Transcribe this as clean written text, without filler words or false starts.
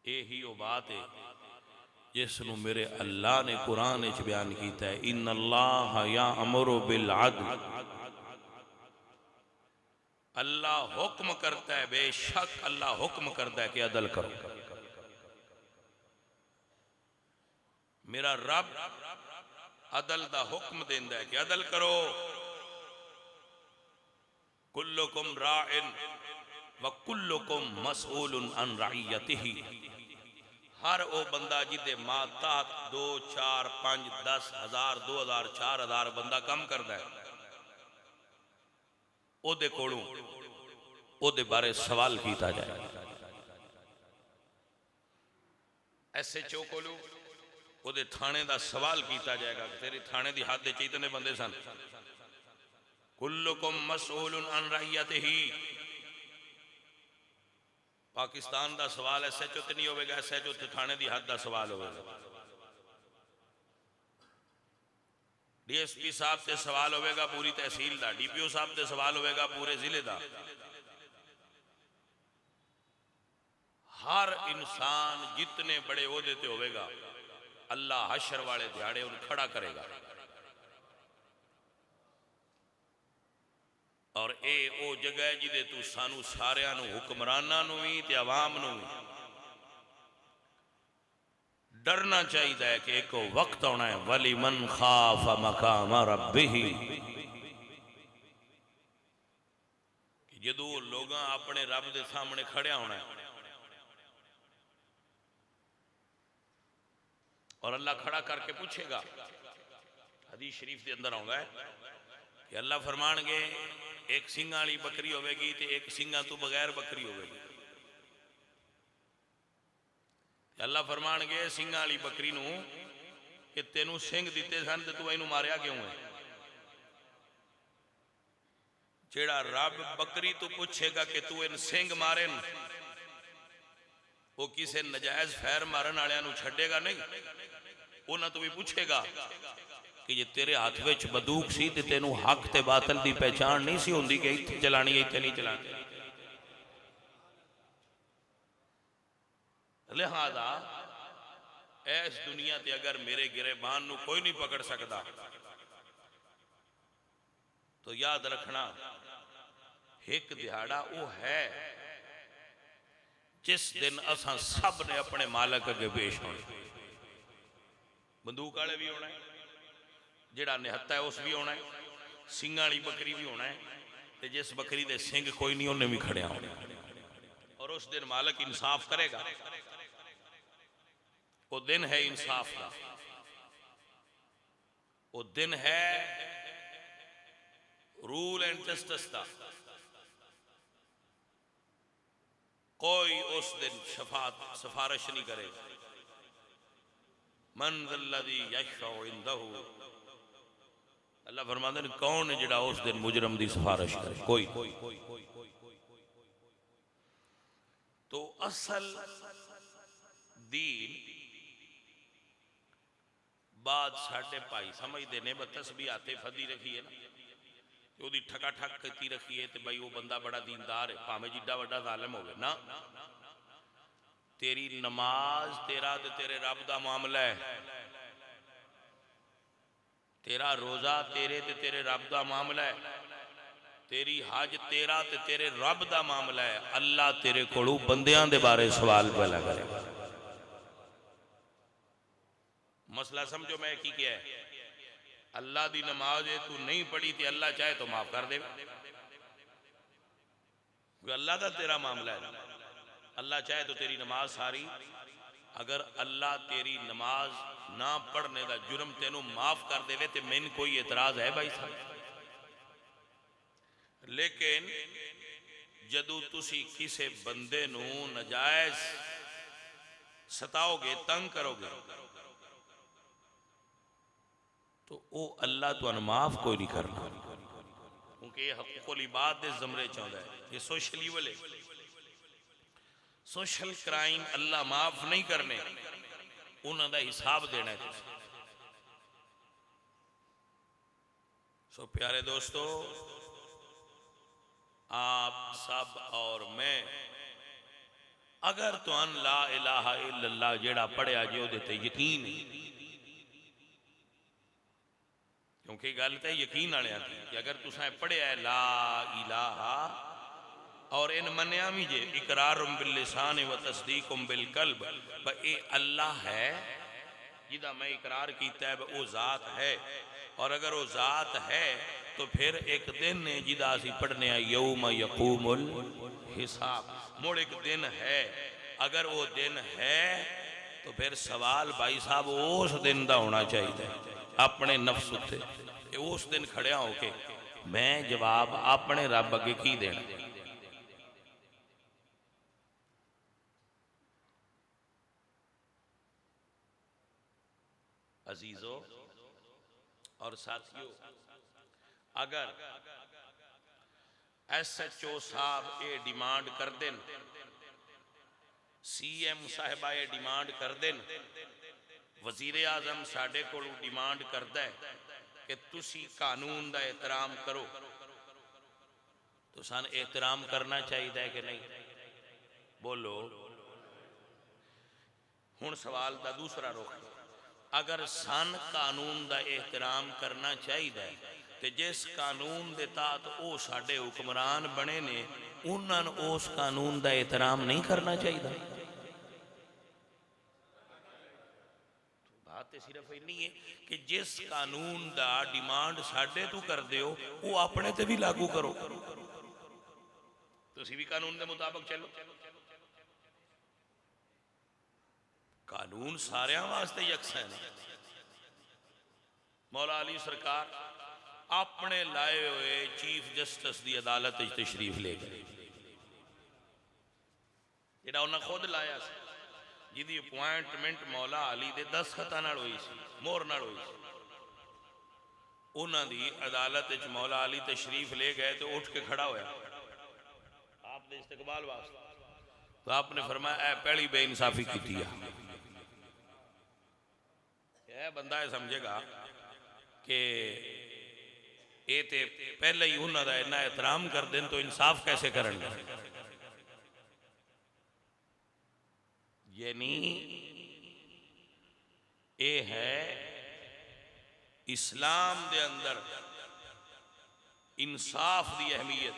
यही वो बात है जिसनों मेरे अल्लाह ने कुरान च बयान किया है, इन्नल्लाह याअमुरु बिल अदल, अल्लाह हुक्म करता है, बेशक अल्लाह हुक्म करता है कि अदल करो। मेरा रब अदल दा हुक्म देंदा है कि अदल करो। कुल्लुकुम राइन व कुल्लुकुम मसऊलुन अन रइयतिही, हर वो बंदा जिदे माता 2 4 5 10 हजार 2000 4000 बंदा कम करता है, ओदे कोलों ओदे बारे सवाल किया जाए। SHO कोलों ओदे थाने दा सवाल किया जाएगा कि तेरे थाने दी हद च इतने बंदे सन। कुल्लुकुम मसऊलुन अन रइयतिही, पाकिस्तान दा सवाल SHO ते नहीं होगा, SHO ते थाने दी हद दा सवाल होगा। DSP साहब से सवाल होगा पूरी तहसील का, DPO साहब से सवाल होगा पूरे जिले का। हर इंसान जितने बड़े ओहदे ते होगा, अल्लाह हशर वाले दिहाड़े उन खड़ा करेगा। और ये वो जगह है जिदे तू सानू सारियां नू, हुक्मरानां नू भी ते अवाम नू भी डरना चाहिए कि एक वक्त आना है, वली मन खाफ मकाम रब्बिही, जदों लोग अपने रब के सामने खड़े होना है और अल्लाह खड़ा करके पूछेगा। हदीस शरीफ के अंदर आउंदा है कि अल्लाह फरमानगे एक सिंह वाली बकरी होगी तो एक सिंह तो बगैर बकरी होगी। अल्लाह फरमानगे सिंह वाली बकरी नू कि तेनू सिंह दिते सन तो तू इनू मारिया क्यों है। जेड़ा रब बकरी तो पूछेगा कि तू इन सिंह मारे, वो किसी नजायज फैर मारन वालियां नू छड्डेगा नहीं, उन्हां तो भी पूछेगा कि जे तेरे हाथ में बंदूक सी ते तेनू हक ते बातल दी पहचान नहीं सी होंदी कि इत्थे चलानी इत्थे नहीं चलानी। लिहाजा इस दुनिया ते अगर मेरे गिरेबान नू कोई नहीं पकड़ सकता तो याद रखना एक दिहाड़ा वो है जिस दिन असां सब ने अपने मालक अगे पेश होना। बंदूक वाले भी होना है, जेड़ा निहत्ता है उस भी होना है, सिंह वाली बकरी भी होना है, ते जिस बकरी दे सिंह कोई नहीं उन्हें भी खड़िया होना। और उस दिन मालक इंसाफ करेगा। वो दिन है इंसाफ का, वो दिन है रूल एंड जस्टिस का। कोई उस दिन शफात सिफारिश नहीं करेगा। मन ज़ल्लज़ी यशफ़अउ इंदहु, अल्लाह फरमाते हैं कौन है जिहड़ा उस दिन मुजरम की सिफारिश करे, कोई। तो असल दीन बाद साढ़े भाई समझते ने तस्बीह हाथे फदी रखी है ना, ओदी ठका ठक की रखी है तो भाई वो बंदा बड़ा दीनदार है, भावें जिड्डा वड्डा जालिम होवे ना। तेरी नमाज तेरा ते तेरे रब दा मामला है, तेरा रोजा तेरे ते तेरे रब दा मामला है, तेरी हज तेरा ते तेरे रब दा मामला है। अल्लाह तेरे कोलों बंदियां दे बारे सवाल पहला करेगा। मसला समझो मैं की क्या है। अल्लाह दी नमाज है तू नहीं पढ़ी तो अल्लाह चाहे तो माफ कर दे, अल्लाह का तेरा मामला है। अल्लाह चाहे तो तेरी नमाज सारी, अगर अल्लाह तेरी नमाज ना पढ़ने का जुर्म तेनू माफ कर दे तो मैंने कोई एतराज है भाई साहब। लेकिन जदों तुसी किसी बंदे नू नजायज सताओगे, तंग करोगे, तो वो अल्लाह तुहानू माफ कोई नहीं करना, क्योंकि ये हकूकुल इबाद दे ज़मरे चाहता है। ये सोशल ईवल है, सोशल क्राइम अल्लाह माफ नहीं करने, उन्हों का हिसाब देना है। सो प्यारे दोस्तों, आप सब और मैं अगर तुहान ला इलाहा इल्लल्लाह जेड़ा पढ़िया जे उहदे ते यकीन है, क्योंकि गल तो यकीन वाले की कि अगर तुसा पढ़िया है ला इलाहा और इन मनिया भी जे इकरारुम बिल लिसान व तस्दीकुम बिल कल्ब, ये अल्लाह है जिदा मैं इकरार किया है वो जात है, और अगर वो जात है तो फिर एक दिन है जिदा असी पढ़ने यौम यकूमुल हिसाब, मुड़ एक दिन है। अगर वो दिन है तो फिर सवाल भाई साहब उस दिन का होना चाहिए अपने नफ्स उत्ते, उस दिन खड़िया होके मैं जवाब अपने रब अगे की देना। अजीजों और साथियों, अगर SHO साहब ये डिमांड कर देन, CM साहिबा ये डिमांड कर देन, वजीर आजम साडे कोल डिमांड करता है कि तुसी कानून का एहतराम करो, तो सन एहतराम करना चाहिए कि नहीं? बोलो। हुण सवाल का दूसरा रुख, अगर सन कानून का एहतराम करना चाहिए तो जिस कानून के तहत वो साडे हुक्मरान बने ने उन्होंने उस कानून का एहतराम नहीं करना चाहिए? बात सिर्फ इन्नी है कि जिस कानून का डिमांड साडे तो कर दो वो अपने ते भी लागू करो, तुसी भी कानून के मुताबिक चलो। कानून सारे वास्ते यकसा है। मौला अली सरकार अपने लाए हुए चीफ जस्टिस की अदालत तशरीफ ले गए, जिहड़ा उन्हें खुद लाया सी, जिहदी अपॉइंटमेंट मौला अली दे दस्तखतां नाल हुई सी, मोहर नाल हुई सी। उन्हां दी अदालत विच मौला अली तशरीफ ले गए तो उठ के खड़ा होया आप दे इस्तकबाल वास्ते, तो आपने फरमाया ऐ पहली बेइंसाफी की है। यह बंदा है समझेगा कि ये तो पहले ही उन्होंने इन्ना एहतराम कर दें तो इंसाफ कैसे करेंगे। यानी ये है इस्लाम दे अंदर इंसाफ की अहमियत।